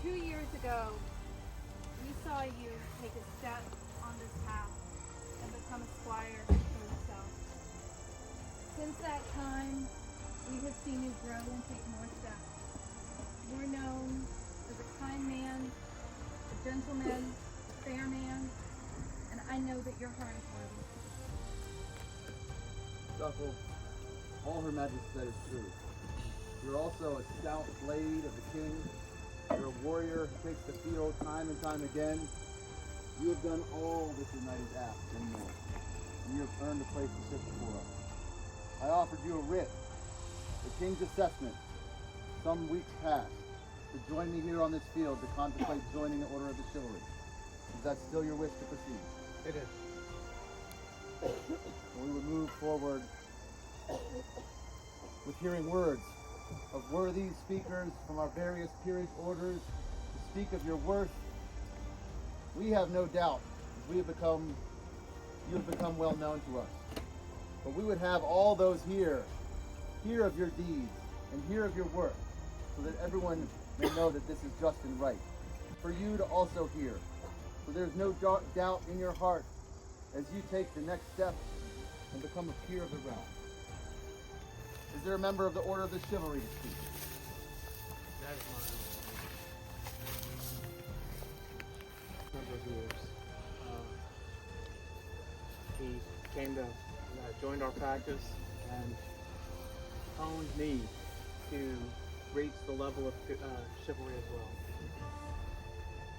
2 years ago, we saw you take a step on this path and become a squire for yourself. Since that time, we have seen you grow and take more steps. You're known as a kind man, a gentleman, a fair man, and I know that your heart is worthy. Stoffel, all Her Majesty said is true. You're also a stout blade of the king. You're a warrior who takes the field time and time again. You have done all that your knight has asked and more, and you have earned a place to sit before us. I offered you a writ, the king's assessment, some weeks past, to join me here on this field to contemplate joining the Order of the Chivalry. Is that still your wish to proceed? It is. We would move forward with hearing words of worthy speakers from our various peerage orders to speak of your worth. We have no doubt you have become well known to us. But we would have all those here hear of your deeds and hear of your work, so that everyone may know that this is just and right. For you to also hear, so there's no doubt in your heart as you take the next step and become a peer of the realm. Is there a member of the Order of the Chivalry to speak? That is my number of years. He came to, joined our practice and honed me to reach the level of chivalry as well.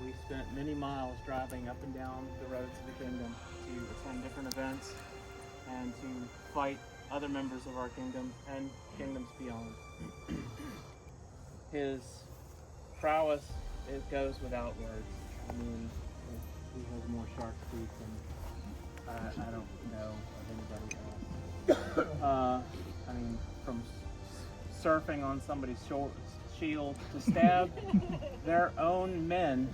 We spent many miles driving up and down the roads of the kingdom to attend different events and to fight other members of our kingdom and kingdoms beyond. His prowess, it goes without words. I mean, he has more shark teeth than I don't know of anybody else. I mean, from surfing on somebody's shield to stab their own men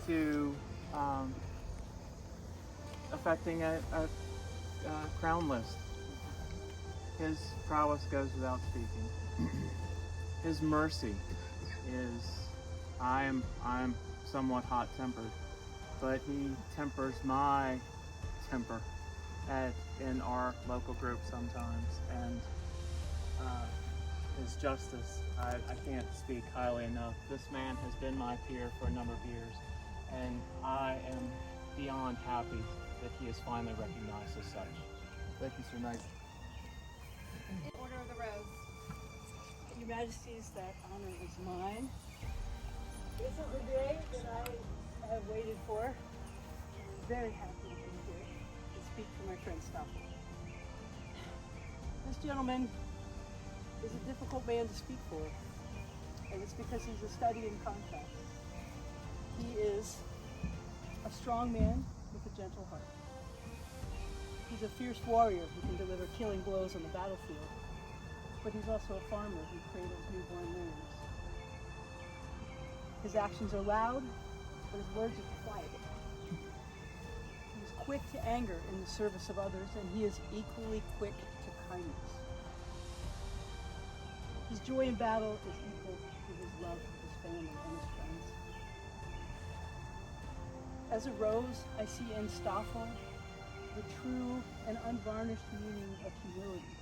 to affecting a crown list. His prowess goes without speaking. His mercy is, I'm somewhat hot-tempered, but he tempers my temper in our local group sometimes, and his justice, I can't speak highly enough. This man has been my peer for a number of years, and I am beyond happy that he is finally recognized as such. Thank you, Sir Knight. In Order of the Rose. Your Majesties, that honor is mine. This is the day that I have waited for. I'm very happy to be here to speak for my friend Stoffel. This gentleman is a difficult man to speak for, and it's because he's a study in contrast. He is a strong man with a gentle heart. He's a fierce warrior who can deliver killing blows on the battlefield, but he's also a farmer who cradles newborn lambs. His actions are loud, but his words are quiet. He's quick to anger in the service of others, and he is equally quick to kindness. His joy in battle is equal to his love for his family and his friends. As a rose, I see in Stoffel the true and unvarnished meaning of humility.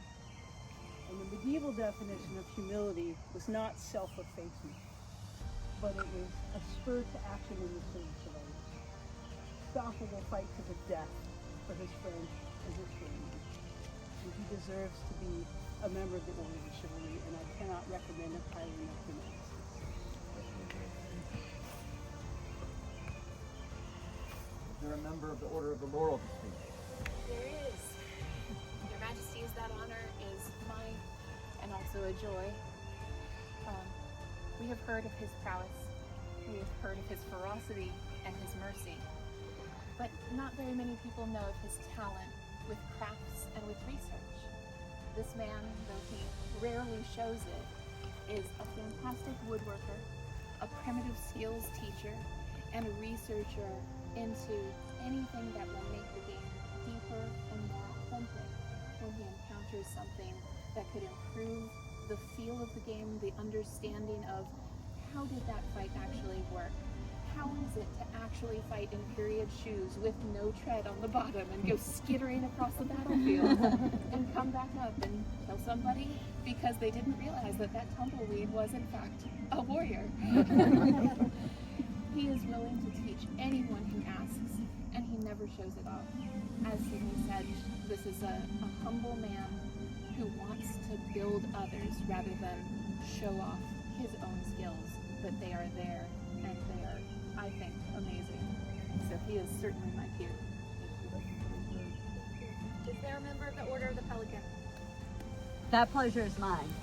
And the medieval definition of humility was not self-effacement, but it was a spur to action in the service of others. Stoffel will fight to the death for his friend and his family. And he deserves to be a member of the Order of the Chivalry, and I cannot recommend it highly enough to me. Is there a member of the Order of the Laurel to speak? There is. Your Majesties, that honor is mine and also a joy. We have heard of his prowess. We have heard of his ferocity and his mercy. But not very many people know of his talent with crafts and with research. This man, though he rarely shows it, is a fantastic woodworker, a primitive skills teacher, and a researcher into anything that will make the game deeper and more authentic when he encounters something that could improve the feel of the game, the understanding of how did that fight actually work? How is it to actually fight in period shoes with no tread on the bottom and go skittering across the battlefield and come back up and kill somebody because they didn't realize that that tumbleweed was in fact a warrior? He is willing to teach anyone who asks, and he never shows it off. As Sydney said, this is a humble man who wants to build others rather than show off his own skills, but they are there and they are, I think, amazing. So he is certainly my peer. Is there a member of the Order of the Pelican? That pleasure is mine.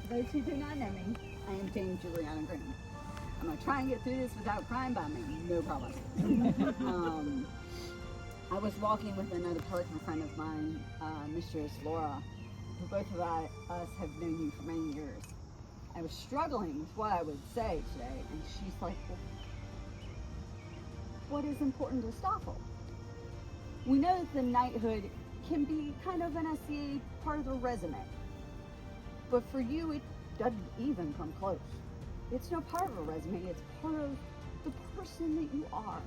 Those who do not know me, I am Jane Juliana Green. I'm gonna try and get through this without crying by me, no problem. I was walking with another Pelican friend of mine, Mistress Laura, who both of us have known you for many years. I was struggling with what I would say today, and she's like, well, what is important to Stoffel? We know that the knighthood can be kind of an SCA part of the resume, but for you it doesn't even come close. It's no part of a resume, it's part of the person that you are.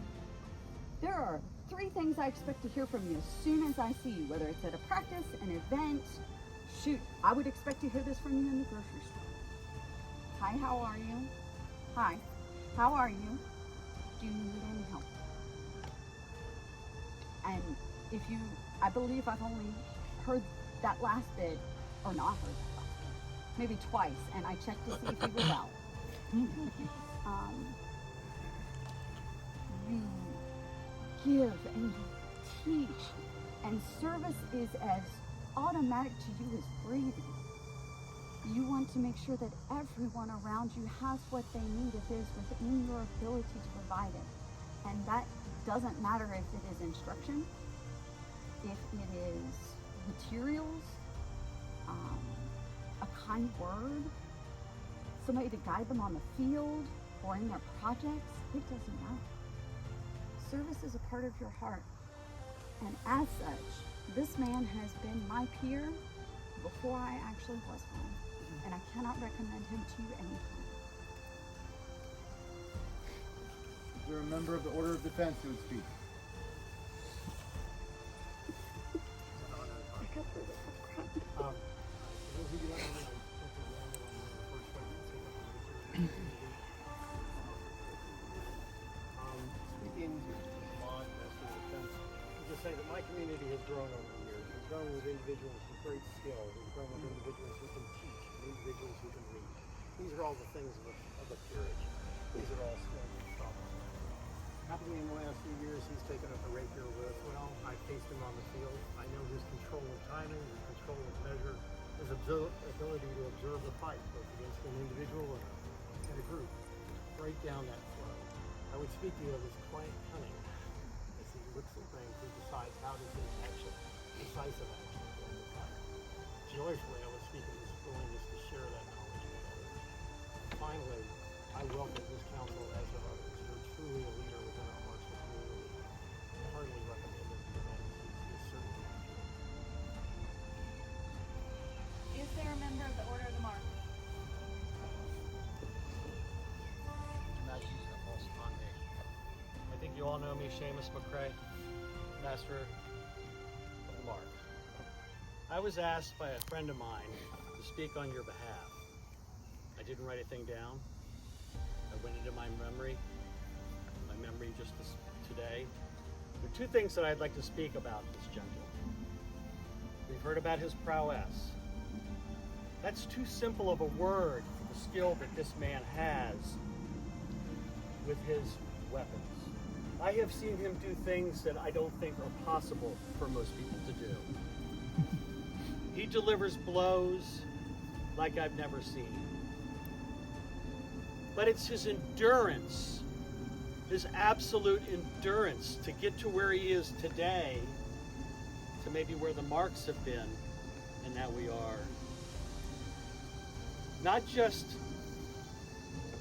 There are 3 things I expect to hear from you as soon as I see you, whether it's at a practice, an event. Shoot, I would expect to hear this from you in the grocery store. Hi, how are you? Hi, how are you? Do you need any help? And if you, I believe I've only heard that last bit, or not heard that last bit, maybe twice, and I checked to see if you were well. You give and you teach, and service is as automatic to you as breathing. You want to make sure that everyone around you has what they need if it is within your ability to provide it. And that doesn't matter if it is instruction, if it is materials, a kind word, somebody to guide them on the field or in their projects, it doesn't matter. Service is a part of your heart. And as such, this man has been my peer before I actually was one. And I cannot recommend him to you anytime. Is there a member of the Order of Defense who would speak? Speaking to Mod, Master of Defense, I'll just say that my community has grown over the years. It's grown with individuals with great skill. It's grown with individuals who can teach, and individuals who can read. These are all the things of a peerage. These are all skills of Stoffel. Happening in the last few years, he's taken up a rapier with, well, I faced him on the field. I know his control of timing, his control of measure, his ability to observe the fight, both against an individual and a group. Break down that flow. I would speak to you of his quiet cunning as he looks at things and decides how to take action, decisive action in the fight. Joyfully, I would speak of his willingness to share that knowledge with others. Finally, I welcome this council as of others. You're truly a leader within our martial community. I heartily recommend him to your majesty. He is certainly a peer. Is there a member of the Order of the Mark? I think you all know me, Seamus McCrae, Master of the Mark. I was asked by a friend of mine to speak on your behalf. I didn't write a thing down. I went into my memory just today. There are 2 things that I'd like to speak about this gentleman. We've heard about his prowess. That's too simple of a word for the skill that this man has with his weapons. I have seen him do things that I don't think are possible for most people to do. He delivers blows like I've never seen. But it's his endurance, his absolute endurance to get to where he is today, to maybe where the Marks have been, and now we are. Not just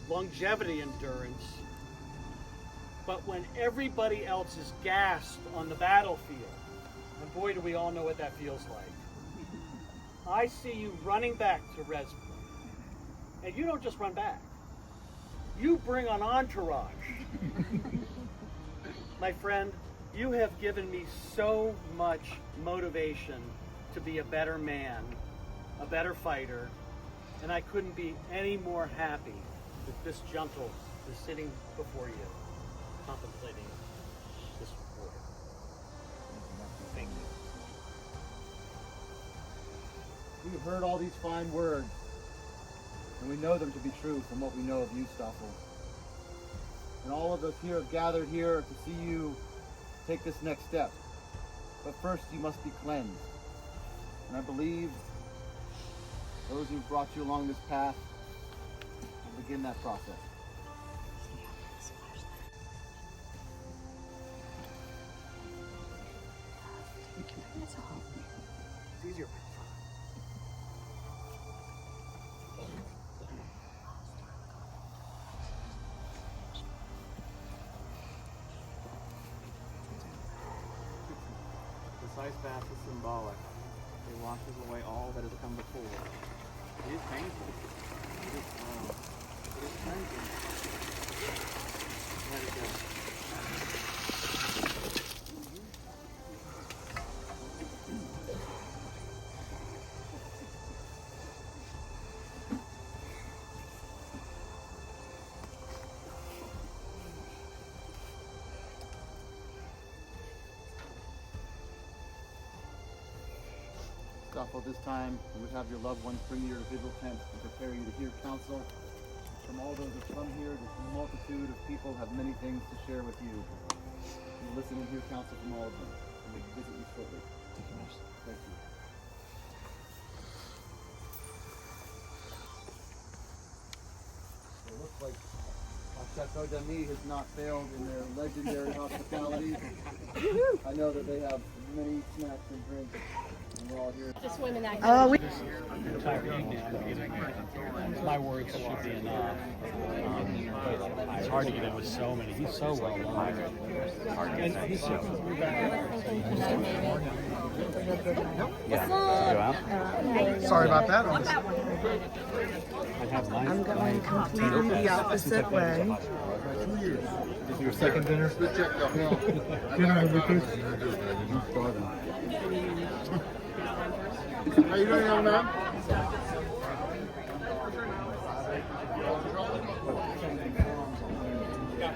longevity endurance, but when everybody else is gassed on the battlefield, and boy do we all know what that feels like. I see you running back to Rescue, and you don't just run back. you bring an entourage. My friend, you have given me so much motivation to be a better man, a better fighter, and I couldn't be any more happy that this gentle is sitting before you, contemplating this order. Thank you. We've heard all these fine words, and we know them to be true from what we know of you, Stoffel. And all of us here have gathered here to see you take this next step. But first, you must be cleansed. And I believe those who've brought you along this path will begin that process. It's easier. This ice bath is symbolic. It washes away all that has come before. It is painful. It is slow. It is cleansing. Let it go. Stoffel, this time you would have your loved ones bring you to your Vigil tent and prepare you to hear counsel. From all those who come here, this multitude of people have many things to share with you. You listen and hear counsel from all of them. And we visit you shortly. Thank you. So it looks like Chateau d'Ami has not failed in their legendary hospitality. I know that they have many snacks and drinks. And we're all here. Just women acting. My words should be enough. It's hard to get in with so many. He's so well known. And he's so Sorry about that. I'm going completely the opposite way. This is your second dinner? Good check, Dinner everything. How you doing, young man? Yeah,